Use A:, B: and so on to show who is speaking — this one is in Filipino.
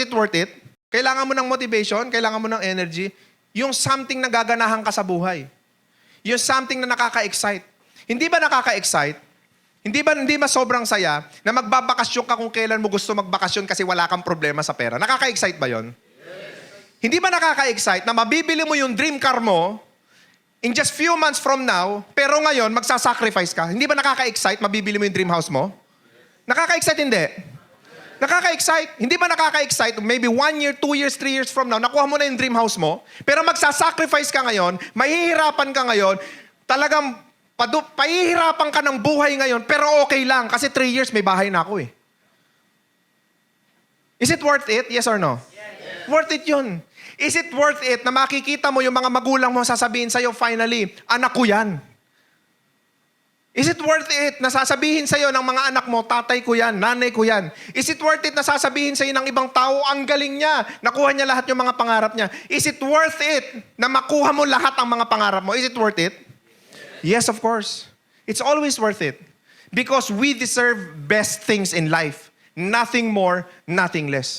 A: it worth it? Kailangan mo ng motivation, kailangan mo ng energy. Yung something na gaganahan ka sa buhay. Yung something na nakaka-excite. Hindi ba nakaka-excite? Hindi ba sobrang saya na magbabakasyon ka kung kailan mo gusto magbakasyon kasi wala kang problema sa pera? Nakaka-excite ba yon? Yes. Hindi ba nakaka-excite na mabibili mo yung dream car mo in just few months from now, pero ngayon magsasacrifice ka? Hindi ba nakaka-excite mabibili mo yung dream house mo? Nakaka-excite hindi? Nakaka-excite. Hindi ba nakaka-excite? Maybe 1 year, 2 years, 3 years from now, nakuha mo na yung dream house mo, pero magsasacrifice ka ngayon, mahihirapan ka ngayon, talagang pahihirapan ka ng buhay ngayon, pero okay lang, kasi 3 years may bahay na ako eh. Is it worth it? Yes or no? Yes. Worth it yun. Is it worth it na makikita mo yung mga magulang mo sasabihin sa'yo, finally, anak ko yan? Is it worth it na sasabihin sa'yo ng mga anak mo, tatay ko yan, nanay ko yan? Is it worth it na sasabihin sa'yo ng ibang tao, ang galing niya, nakuha niya lahat yung mga pangarap niya? Is it worth it na makuha mo lahat ang mga pangarap mo? Is it worth it? Yes, of course. It's always worth it. Because we deserve best things in life. Nothing more, nothing less.